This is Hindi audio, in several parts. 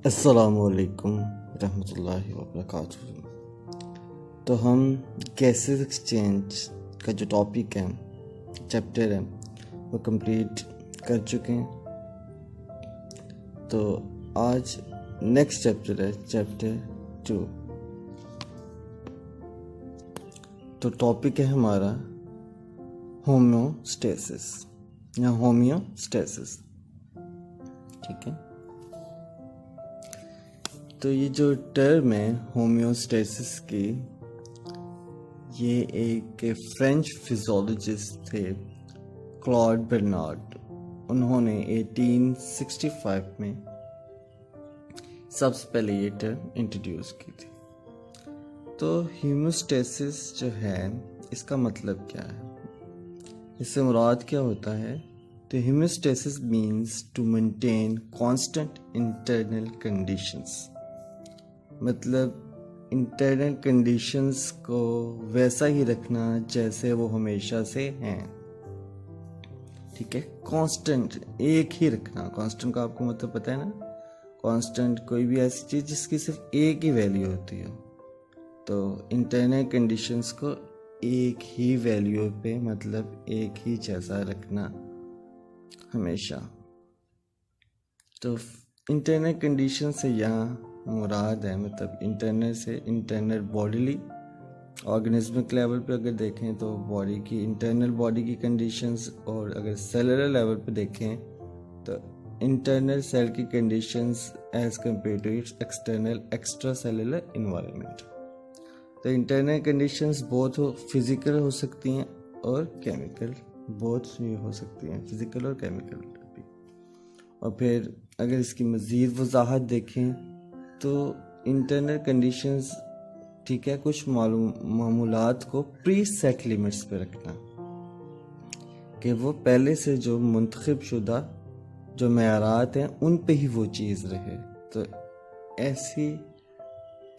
अस्सलामुअलैकुम रहमतुल्लाहि व बरकातुहू। तो हम गैसेस एक्सचेंज का जो टॉपिक है, चैप्टर है, वो कंप्लीट कर चुके हैं। तो आज नेक्स्ट चैप्टर है, चैप्टर 2। तो टॉपिक है हमारा होम्योस्टेसिस या होम्योस्टेसिस। ठीक है। तो ये जो टर्म है होम्योस्टेसिस की, ये एक फ्रेंच फिजियोलॉजिस्ट थे, क्लॉड बर्नार्ड। उन्होंने 1865 में सबसे पहले ये टर्म इंट्रोड्यूस की थी। तो होम्योस्टेसिस जो है, इसका मतलब क्या है, इससे मुराद क्या होता है? तो homeostasis means to maintain constant internal conditions, मतलब इंटरनल कंडीशंस को वैसा ही रखना जैसे वो हमेशा से हैं। ठीक है, कांस्टेंट एक ही रखना। कांस्टेंट का आपको मतलब पता है ना? कांस्टेंट कोई भी ऐसी चीज जिसकी सिर्फ एक ही वैल्यू होती हो। तो इंटरनल कंडीशंस को एक ही वैल्यू पे, मतलब एक ही जैसा रखना हमेशा। तो इंटरनल कंडीशन से यहाँ मुराद है, मतलब इंटरनल से इंटरनल बॉडीली ऑर्गेनिज्मिक लेवल पे अगर देखें तो बॉडी की इंटरनल बॉडी की कंडीशंस, और अगर सेलुलर लेवल पे देखें तो इंटरनल सेल की conditions as compare to its external extra cellular environment. तो इंटरनल कंडीशंस बहुत फिजिकल हो सकती हैं और केमिकल, बहुत हो सकती हैं, फिजिकल और केमिकल भी। और फिर अगर इसकी मज़ीद वजाहत देखें तो इंटरनल कंडीशंस, ठीक है, कुछ मामूलात को प्री सेट लिमिट्स पे रखना, कि वो पहले से जो मुंतखब शुदा जो मेयारात हैं उन पे ही वो चीज़ रहे। तो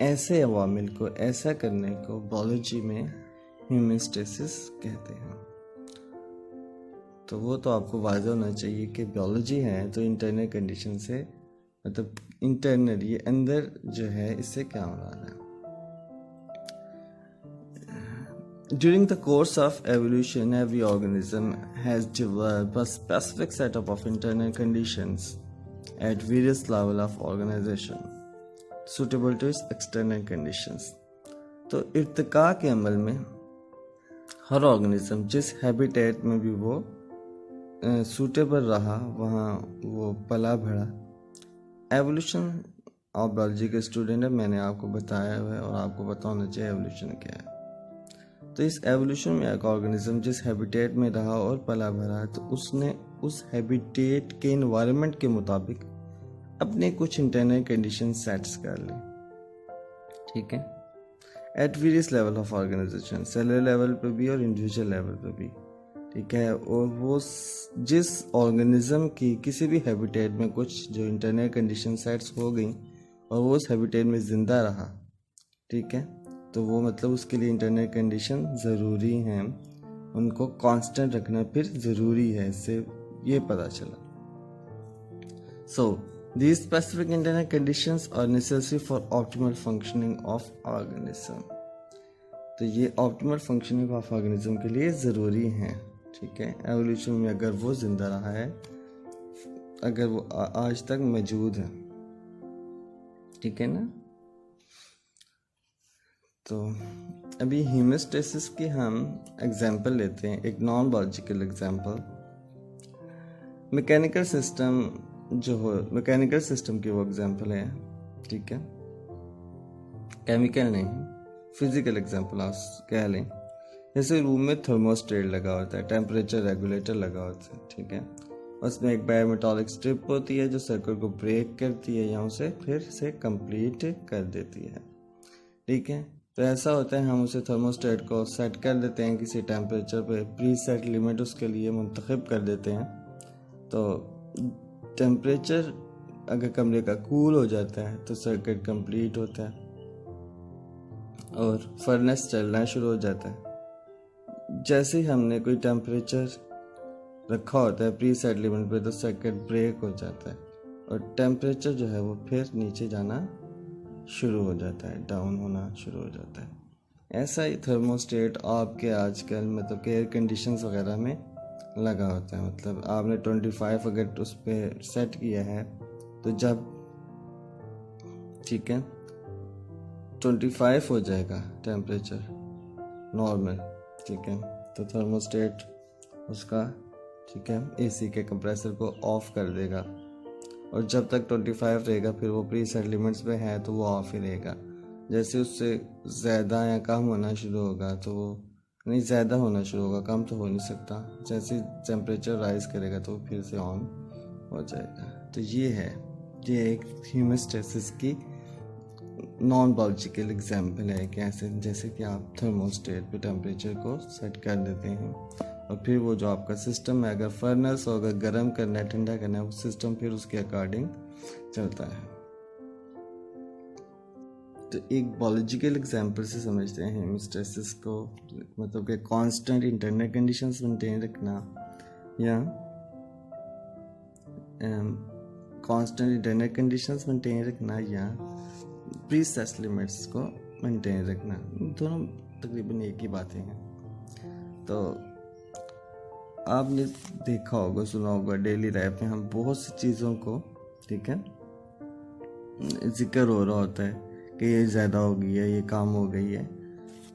ऐसे अवामिल को, ऐसा करने को बायोलॉजी में होम्योस्टेसिस कहते हैं। तो वो तो आपको वाज़ेह होना चाहिए कि बायोलॉजी है तो इंटरनल कंडीशन से, मतलब इंटरनल, ये अंदर जो है, इससे क्या मुराद है? During the course of evolution, every organism has developed a specific setup of internal conditions at various level of organization suitable to its external conditions. तो इर्तिका के अमल में हर ऑर्गेनिज्म जिस हैबिटेट में भी वो सूटेबल रहा, वहाँ वो पला बढ़ा। एवोल्यूशन ऑफ बायोलॉजी के स्टूडेंट है, मैंने आपको बताया हुआ है और आपको पता होना चाहिए एवोल्यूशन क्या है। तो इस एवोल्यूशन में एक ऑर्गेनिज्म जिस हैबिटेट में रहा और पला भरा, तो उसने उस हैबिटेट के एनवायरनमेंट के मुताबिक अपने कुछ इंटरनल कंडीशन सेट्स कर ली। ठीक है, at various level of organisation, cellular level पे भी और इंडिविजुअल लेवल पे भी। ठीक है, और वो जिस ऑर्गेनिज्म की किसी भी हैबिटेट में कुछ जो इंटरनल कंडीशन सेट्स हो गई और वो उस हैबिटेट में ज़िंदा रहा, ठीक है, तो वो मतलब उसके लिए इंटरनल कंडीशन ज़रूरी हैं, उनको कांस्टेंट रखना फिर ज़रूरी है, इससे ये पता चला। सो these specific internal conditions are necessary for optimal functioning of organism। तो ये ऑप्टिमल फंक्शनिंग ऑफ ऑर्गेनिज्म के लिए ज़रूरी हैं। ठीक है, एवोल्यूशन में अगर वो जिंदा रहा है, अगर वो आज तक मौजूद है, ठीक है ना। तो अभी होम्योस्टेसिस की हम एग्जांपल लेते हैं, एक non biological example. Mechanical system जो हो, मैकेनिकल सिस्टम की वो एग्जांपल है, ठीक है, केमिकल नहीं, फिजिकल एग्जांपल आप कह लें। जैसे रूम में थर्मोस्टेट लगा होता है, टेम्परेचर रेगुलेटर लगा होता है, ठीक है, उसमें एक बायोमेटालिक स्ट्रिप होती है जो सर्किल को ब्रेक करती है या उसे फिर से कंप्लीट कर देती है। ठीक है, तो ऐसा होता है, हम उसे थर्मोस्टेट को सेट कर देते हैं किसी टेम्परेचर पे, प्री सेट लिमिट उसके लिए मुंतखब कर देते हैं। तो टेम्परेचर अगर कमरे का कूल हो जाता है तो सर्किट कंप्लीट होता है और फर्नेस चलना शुरू हो जाता है। जैसे ही हमने कोई टेम्परेचर रखा होता है प्री सेट लिमिट पे, तो सर्किट ब्रेक हो जाता है। और टेम्परेचर जो है वो फिर नीचे जाना शुरू हो जाता है, डाउन होना शुरू हो जाता है। ऐसा ही थर्मोस्टेट आपके आजकल मतलब कि एयर कंडीशंस वगैरह में लगा होता है। मतलब आपने 25 अगर उस पर सेट किया है तो जब ठीक है 25 हो जाएगा टेम्परेचर नॉर्मल, ठीक है, तो थर्मोस्टेट उसका ठीक है एसी के कंप्रेसर को ऑफ कर देगा। और जब तक 25 रहेगा फिर वो प्री सेट लिमिट्स पे है तो वो ऑफ ही रहेगा। जैसे उससे ज़्यादा या कम होना शुरू होगा तो वो नहीं, ज़्यादा होना शुरू होगा, कम तो हो नहीं सकता। जैसे टेम्परेचर राइज करेगा तो फिर से ऑन हो जाएगा। तो ये एक हीमोस्टेसिस की नॉन बायोलॉजिकल एग्जाम्पल है कि ऐसे जैसे कि आप थर्मोस्टेट पे टेम्परेचर को सेट कर देते हैं और फिर वो जो आपका सिस्टम है, अगर फर्नेस हो, अगर गर्म करना है ठंडा करना है, वो सिस्टम फिर उसके अकॉर्डिंग चलता है। तो एक बायोलॉजिकल एग्जांपल से समझते हैं हीमोस्टेसिस को, मतलब कि कांस्टेंट इंटरनल कंडीशंस मेंटेन रखना या कांस्टेंट इंटरनल कंडीशंस मेंटेन रखना या प्री सेट लिमिट्स को मेंटेन रखना, दोनों तकरीबन एक ही बातें हैं। तो आपने देखा होगा, सुना होगा, डेली लाइफ में हम बहुत सी चीज़ों को ठीक है जिक्र हो रहा होता है कि ये ज़्यादा हो गई है, ये कम हो गई है।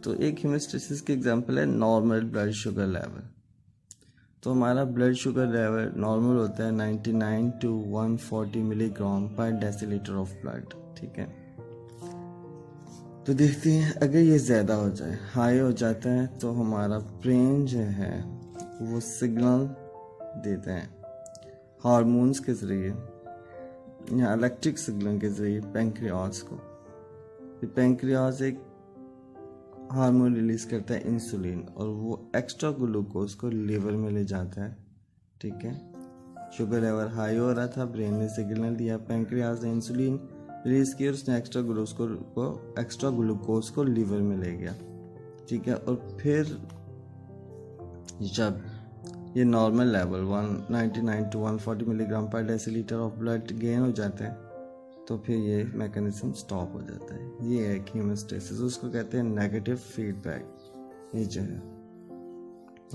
तो एक हीमोस्टेसिस की एग्जांपल है नॉर्मल ब्लड शुगर लेवल। तो हमारा ब्लड शुगर लेवल नॉर्मल होता है 99 to 140 मिलीग्राम पर डेसीलीटर ऑफ ब्लड, ठीक है। तो देखते हैं अगर ये ज़्यादा हो जाए, हाई हो जाता है, तो हमारा ब्रेन जो है वो सिग्नल देता है हार्मोन्स के ज़रिए या इलेक्ट्रिक सिग्नल के ज़रिए पैंक्रियाज को। पैंक्रियाज एक हार्मोन रिलीज करता है इंसुलिन, और वो एक्स्ट्रा ग्लूकोज को लीवर में ले जाता है, ठीक है। शुगर लेवल हाई हो रहा था, ब्रेन ने सिग्नल दिया, पैंक्रियाज ने इंसुलिन रिलीज किया, उसने एक्स्ट्रा ग्लूकोज को लीवर में ले गया, ठीक है। और फिर जब ये नॉर्मल लेवल 199 to 140 मिलीग्राम पर डेसीलीटर ऑफ ब्लड गेन हो जाता है तो फिर ये मैकेनिज्म स्टॉप हो जाता है। ये है हीमोस्टेसिस, उसको कहते हैं नेगेटिव फीडबैक। ये जो है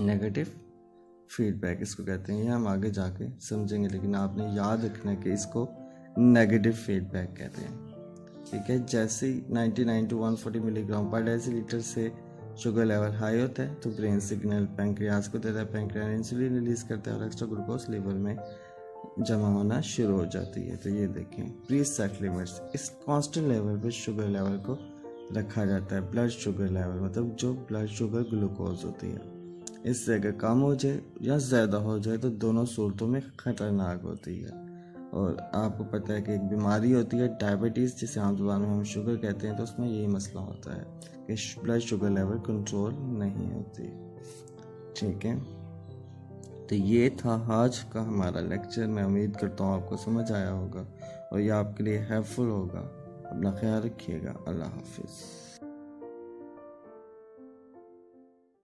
नेगेटिव फीडबैक इसको कहते हैं, ये हम आगे जाके समझेंगे, लेकिन आपने याद रखना है कि इसको नेगेटिव फीडबैक कहते हैं, ठीक है। जैसे ही 99 to 140 मिलीग्राम पर डेसीलीटर से शुगर लेवल हाई होता है तो ब्रेन सिग्नल पैंक्रियाज को देता है, पैंक्रियाज इंसुलिन रिलीज करता है और एक्स्ट्रा ग्लूकोज लीवर में जमा होना शुरू हो जाती है। तो ये देखें प्री सेट लिमिट्स, इस कांस्टेंट लेवल पे शुगर लेवल को रखा जाता है। ब्लड शुगर लेवल मतलब जो ब्लड शुगर ग्लूकोज होती है, इससे अगर कम हो जाए या ज़्यादा हो जाए तो दोनों सूरतों में ख़तरनाक होती है। और आपको पता है कि एक बीमारी होती है डायबिटीज़, जिसे आम ज़ुबान में हम शुगर कहते हैं, तो उसमें यही मसला होता है कि ब्लड शुगर लेवल कंट्रोल नहीं होती, ठीक है। तो ये था आज का हमारा लेक्चर। मैं उम्मीद करता हूँ आपको समझ आया होगा और ये आपके लिए हेल्पफुल होगा। अपना ख्याल रखिएगा। अल्लाह हाफिज़।